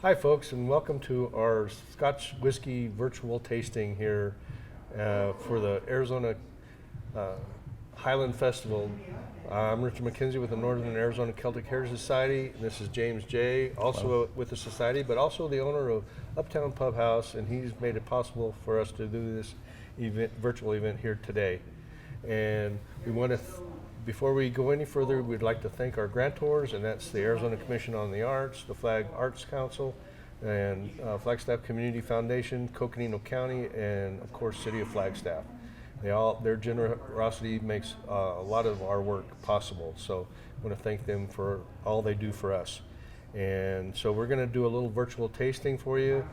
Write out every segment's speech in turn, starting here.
Hi folks, and welcome to our Scotch Whisky virtual tasting here for the Arizona Highland Festival. I'm Richard McKenzie with the Northern Arizona Celtic Heritage Society, and this is James J., also with the Society, but also the owner of Uptown Pub House, and he's made it possible for us to do this virtual event here today. And we want to, before we go any further, we'd like to thank our grantors, and that's the Arizona Commission on the Arts, the Flag Arts Council, and Flagstaff Community Foundation, Coconino County, and of course City of Flagstaff. Their generosity makes a lot of our work possible, so I want to thank them for all they do for us. And so we're going to do a little virtual tasting for you.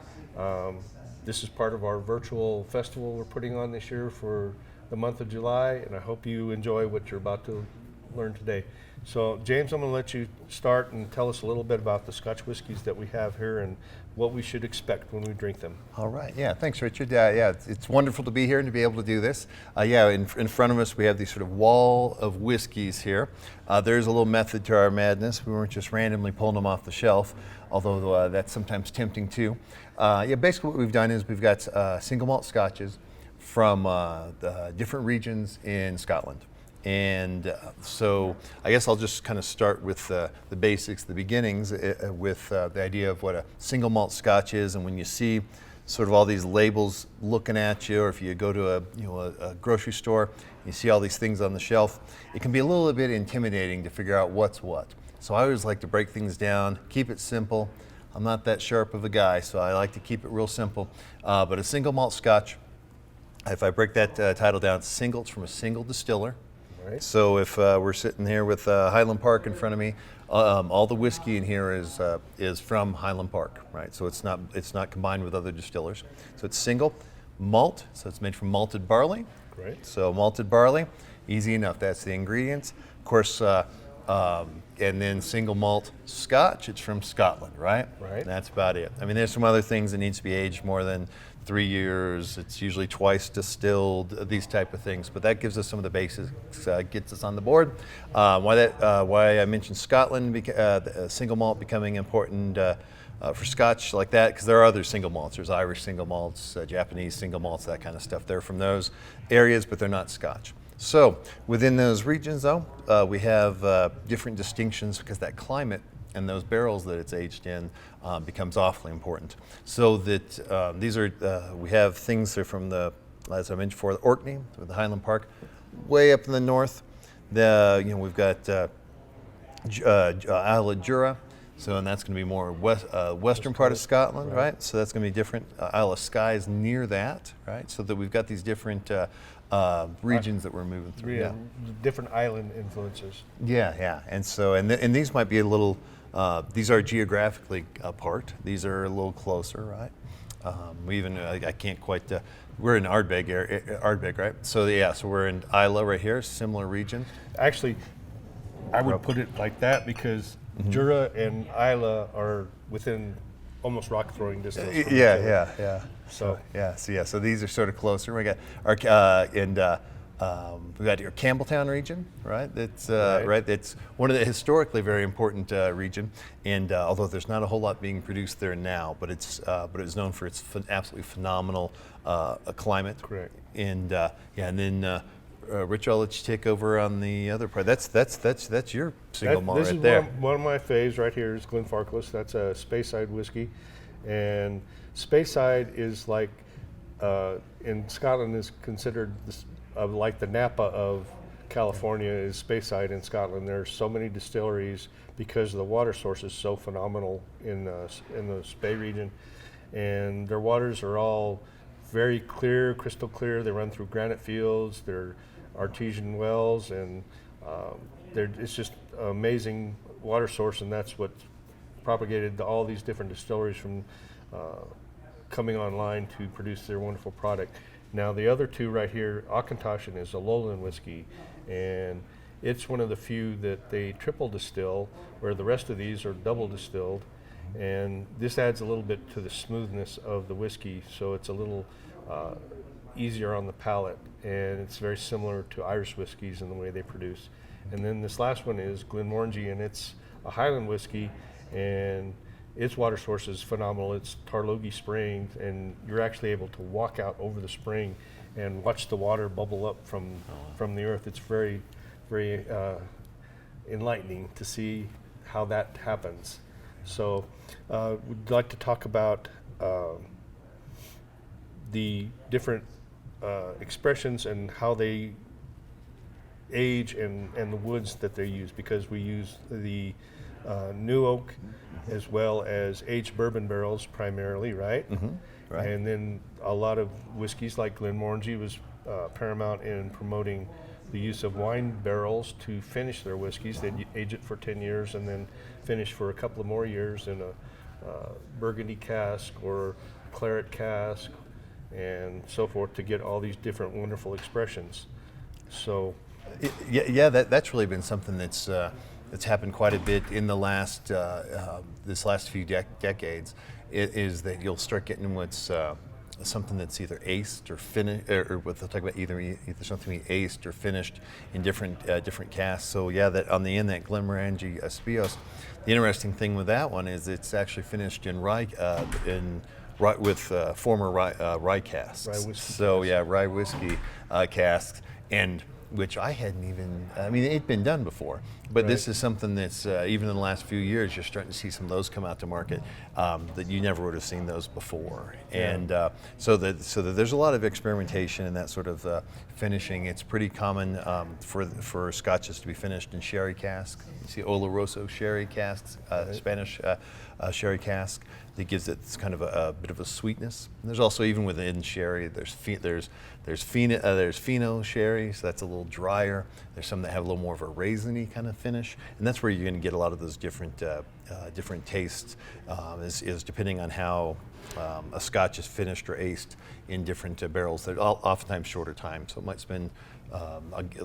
This is part of our virtual festival we're putting on this year for the month of July, and I hope you enjoy what you're about to learn today. So James, I'm going to let you start and tell us a little bit about the Scotch whiskies that we have here and what we should expect when we drink them. All right, yeah, thanks Richard. It's wonderful to be here and to be able to do this. In front of us we have these sort of wall of whiskeys here. There's a little method to our madness. We weren't just randomly pulling them off the shelf, although that's sometimes tempting too. Basically what we've done is we've got single malt scotches from the different regions in Scotland. And so I guess I'll just kind of start with the basics, the beginnings, with the idea of what a single malt scotch is. And when you see sort of all these labels looking at you, or if you go to a grocery store, you see all these things on the shelf, it can be a little bit intimidating to figure out what's what. So I always like to break things down, keep it simple. I'm not that sharp of a guy, so I like to keep it real simple. But a single malt scotch, if I break that title down, it's from a single distiller. Right. So if we're sitting here with Highland Park in front of me, all the whiskey in here is from Highland Park, right? So it's not combined with other distillers. So it's single malt, so it's made from malted barley. Great. So malted barley, easy enough. That's the ingredients. Of course, and then single malt Scotch. It's from Scotland, right? Right. That's about it. I mean, there's some other things that needs to be aged more than 3 years. It's usually twice distilled, these type of things. But that gives us some of the basics, gets us on the board. Why I mentioned Scotland, single malt becoming important for Scotch like that, because there are other single malts. There's Irish single malts, Japanese single malts, that kind of stuff. They're from those areas, but they're not Scotch. So within those regions, though, we have different distinctions because that climate and those barrels that it's aged in becomes awfully important. So that we have things that are from as I mentioned before, the Orkney, with the Highland Park, way up in the north. We've got Isle of Jura, and that's going to be more western part of Scotland, right? So that's going to be different. Isle of Skye is near that, right? So that we've got these different regions that we're moving through. Yeah, different island influences. Yeah, and these might be a little. These are geographically apart. These are a little closer, right? I can't quite. We're in Ardbeg, right? So we're in Isla right here, similar region. Actually, I would put it like that because Jura and Isla are within almost rock throwing distance. Yeah. So these are sort of closer. We got our we got your Campbelltown region, right? That's right. It's one of the historically very important region, and although there's not a whole lot being produced there now, but it's known for its absolutely phenomenal climate. Correct. And and then Rich, I'll let you take over on the other part. That's your single malt right there. One of my faves right here is Glenfarclas. That's a Speyside whiskey, and Speyside is like in Scotland is considered like the Napa of California is Speyside in Scotland. There's so many distilleries because the water source is so phenomenal in the Spey region, and their waters are all very clear, crystal clear. They run through granite fields. They're artesian wells, and it's just amazing water source, and that's what propagated all these different distilleries from coming online to produce their wonderful product. Now the other two right here, Auchentoshan is a lowland whiskey, and it's one of the few that they triple distill, where the rest of these are double distilled, and this adds a little bit to the smoothness of the whiskey, so it's a little easier on the palate, and it's very similar to Irish whiskeys in the way they produce. And then this last one is Glenmorangie, and it's a Highland whiskey, and its water source is phenomenal. It's Tarlogi Springs, and you're actually able to walk out over the spring and watch the water bubble up from the earth. It's very, very enlightening to see how that happens. So we'd like to talk about the different expressions and how they age and the woods that they use, because we use the new oak as well as aged bourbon barrels primarily, right? Right. And then a lot of whiskeys like Glenmorangie was paramount in promoting the use of wine barrels to finish their whiskeys. They'd age it for 10 years and then finish for a couple of more years in a Burgundy cask or claret cask and so forth to get all these different wonderful expressions. So, That's really been something that's happened quite a bit in the last this last few decades. It is that you'll start getting what's something that's either aced or finished, or what they'll talk about either something aced or finished in different casks. So that on the end, that Glenmorangie Espios, the interesting thing with that one is it's actually finished in rye with former rye casks. Rye whiskey so casks. rye whiskey casks, and which I hadn't even, I mean, it'd been done before, but this is something that's, even in the last few years, you're starting to see some of those come out to market that you never would have seen those before. And so that there's a lot of experimentation in that sort of finishing. It's pretty common for scotches to be finished in sherry casks. You see Oloroso sherry casks, Spanish sherry cask, that gives it kind of a bit of a sweetness. And there's also, even within sherry, there's Fino sherry, so that's a little drier. There's some that have a little more of a raisiny kind of finish, and that's where you're going to get a lot of those different tastes. Is depending on how a Scotch is finished or aced in different barrels. They're oftentimes shorter time, so it might spend,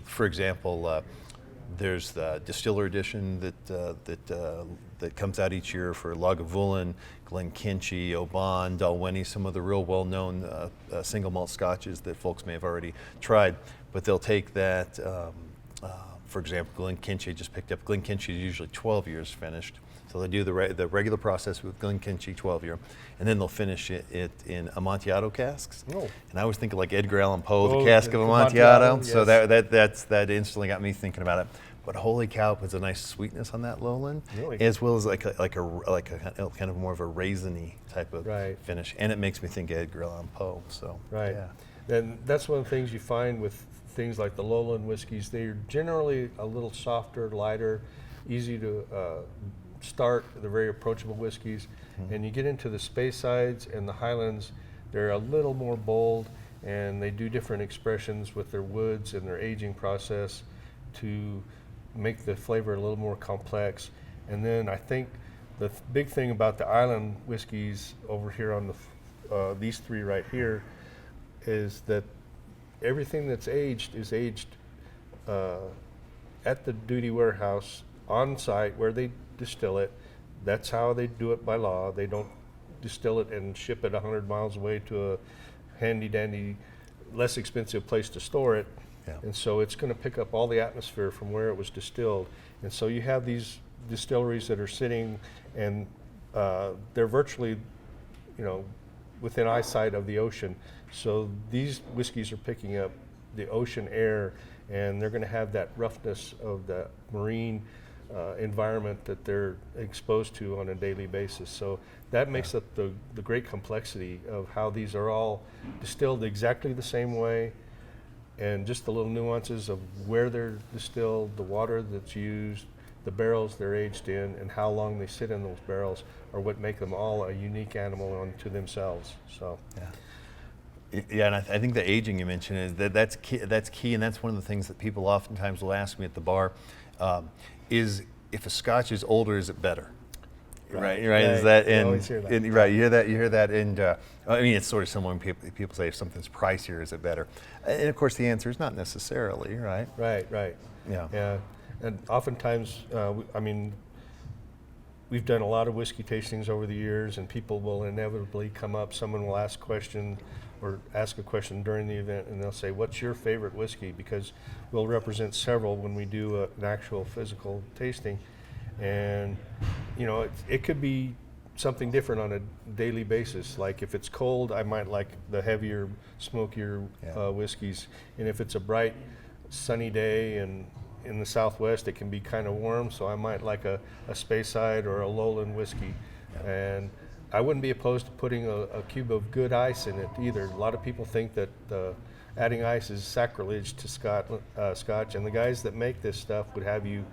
for example. There's the distiller edition that comes out each year for Lagavulin, Glenkinchie, Oban, Dalwhinnie, some of the real well-known single malt scotches that folks may have already tried. But they'll take that, for example, Glenkinchie just picked up. Glenkinchie is usually 12 years finished. So they do the regular process with Glenkinchie 12-year, and then they'll finish it in Amontillado casks. Oh. And I always think of like Edgar Allan Poe, the Oh, cask the of Amontillado. Amontillado, So yes. that instantly got me thinking about it. But holy cow, it puts a nice sweetness on that lowland, Really? as well as like a kind of more of a raisiny type of finish, and it makes me think of Edgar Allan Poe. So right. And that's one of the things you find with things like the lowland whiskeys. They're generally a little softer, lighter, easy to start. They're very approachable whiskeys. And you get into the Speysides and the Highlands, they're a little more bold, and they do different expressions with their woods and their aging process to make the flavor a little more complex. And then I think the big thing about the island whiskeys over here on these three right here is that everything that's aged is aged at the duty warehouse on site where they distill it. That's how they do it by law. They don't distill it and ship it 100 miles away to a handy dandy, less expensive place to store it. And so it's going to pick up all the atmosphere from where it was distilled. And so you have these distilleries that are sitting, and they're virtually, within eyesight of the ocean. So these whiskeys are picking up the ocean air, and they're going to have that roughness of the marine environment that they're exposed to on a daily basis. So that makes up the great complexity of how these are all distilled exactly the same way, and just the little nuances of where they're distilled, the water that's used, the barrels they're aged in, and how long they sit in those barrels are what make them all a unique animal unto themselves. So. Yeah, and I think the aging you mentioned is that's key, and that's one of the things that people oftentimes will ask me at the bar, is if a Scotch is older, is it better? Right. Is that you always hear that. right? You hear that, and I mean, it's sort of similar when people say if something's pricier, is it better? And of course, the answer is not necessarily, right? Right. Yeah. And oftentimes, we've done a lot of whiskey tastings over the years, and people will inevitably come up. Someone will ask a question during the event, and they'll say, "What's your favorite whiskey?" Because we'll represent several when we do an actual physical tasting. And it could be something different on a daily basis. Like if it's cold, I might like the heavier, smokier whiskeys. And if it's a bright, sunny day and in the Southwest, it can be kind of warm, so I might like a Speyside or a Lowland whiskey. And I wouldn't be opposed to putting a cube of good ice in it either. A lot of people think that adding ice is sacrilege to Scotch, and the guys that make this stuff would have you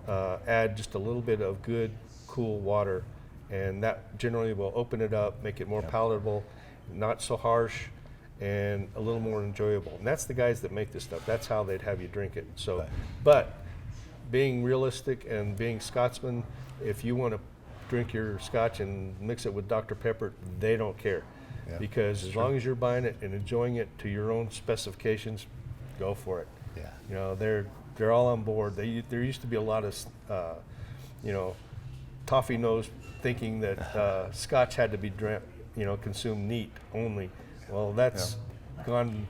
add just a little bit of good, cool water, and that generally will open it up, make it more palatable, not so harsh, and a little more enjoyable. And that's the guys that make this stuff. That's how they'd have you drink it. So, but being realistic and being Scotsman, if you want to drink your Scotch and mix it with Dr. Pepper, they don't care. Because as long as you're buying it and enjoying it to your own specifications, go for it. You know, they're all on board. There used to be a lot of, you know, toffee nose thinking that Scotch had to be consumed neat only. Well, that's gone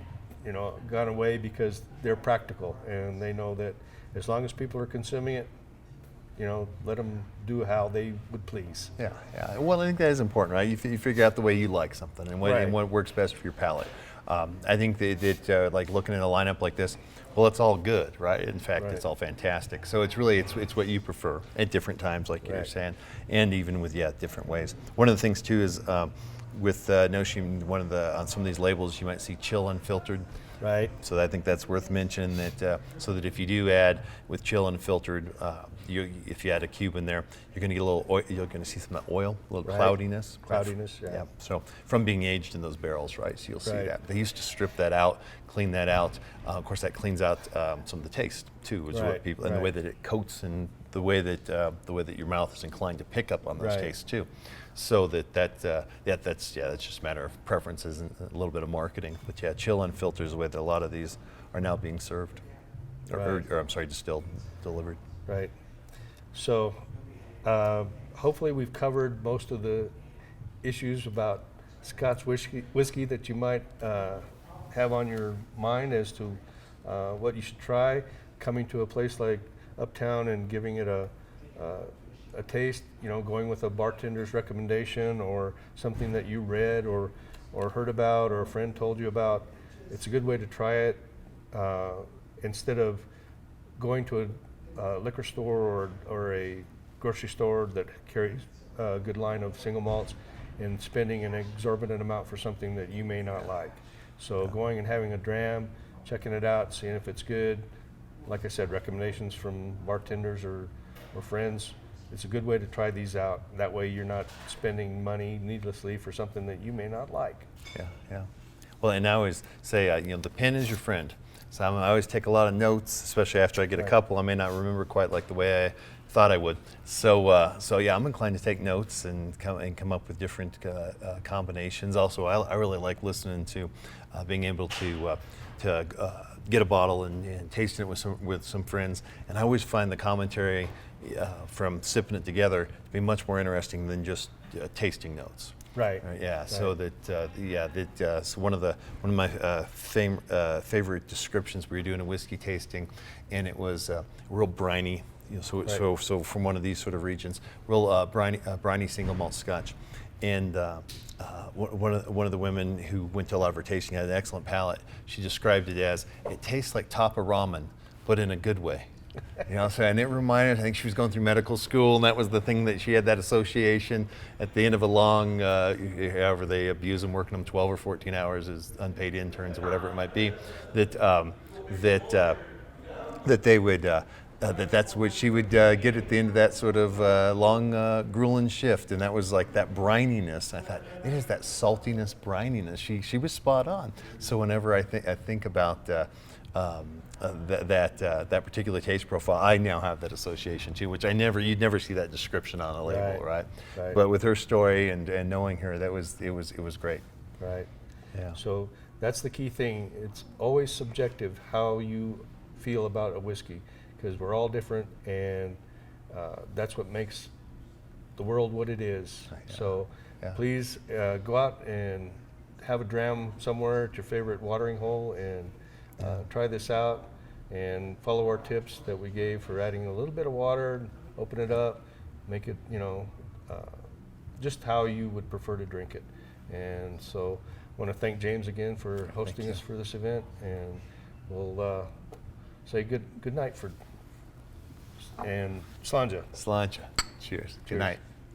away because they're practical and they know that as long as people are consuming it, let them do how they would please. Yeah. Well, I think that is important, right? You figure out the way you like something and what works best for your palate. I think that like looking at a lineup like this, well, it's all good, right? In fact, it's all fantastic. So it's really it's what you prefer at different times, like you were saying, and even with different ways. One of the things too is with Notion, on some of these labels you might see chill unfiltered. Right. So I think that's worth mentioning that so that if you do add with chill unfiltered, if you add a cube in there, you're going to get a little oil, you're going to see some of that oil, a little cloudiness. Cloudiness, yeah. So from being aged in those barrels, right? So you'll see that. They used to strip that out, clean that out. Of course, that cleans out some of the taste too, is what people, and the way that it coats and the way that your mouth is inclined to pick up on those tastes too. So that's just a matter of preferences and a little bit of marketing. But chill unfiltered is the way that a lot of these are now being served, or I'm sorry, distilled, delivered. Right. So hopefully we've covered most of the issues about Scotch whiskey that you might have on your mind as to what you should try. Coming to a place like Uptown and giving it a taste, going with a bartender's recommendation or something that you read or heard about or a friend told you about, it's a good way to try it instead of going to a liquor store or a grocery store that carries a good line of single malts and spending an exorbitant amount for something that you may not like. So going and having a dram, checking it out, seeing if it's good. Like I said, recommendations from bartenders or friends. It's a good way to try these out. That way you're not spending money needlessly for something that you may not like. Yeah. Well, and I always say, the pen is your friend. So I always take a lot of notes, especially after I get a couple. I may not remember quite like the way I thought I would. So I'm inclined to take notes and come up with different combinations. Also, I really like listening to being able to get a bottle and tasting it with some friends. And I always find the commentary from sipping it together to be much more interesting than just tasting notes. Right. So so one of my favorite descriptions, we were doing a whiskey tasting, and it was real briny. So from one of these sort of regions, real briny single malt Scotch, and one of the women who went to a lot of her tasting had an excellent palate. She described it as it tastes like top of ramen, but in a good way. And it reminded, I think she was going through medical school, and that was the thing that she had that association at the end of a long, however they abuse them, working them 12 or 14 hours as unpaid interns or whatever it might be, that they would, that's what she would get at the end of that sort of long, grueling shift, and that was like that brininess. I thought, it is that saltiness, brininess. She was spot on. So whenever I think about that particular taste profile, I now have that association too, which you'd never see that description on a label, right? But with her story and knowing her, it was great. Right. Yeah. So that's the key thing. It's always subjective how you feel about a whiskey, because we're all different, and that's what makes the world what it is. So please go out and have a dram somewhere at your favorite watering hole and try this out and follow our tips that we gave for adding a little bit of water, open it up, make it just how you would prefer to drink it. And so I want to thank James again for hosting us for this event, and we'll say good night and Slanja. Sláinte. Cheers. Good Cheers. night.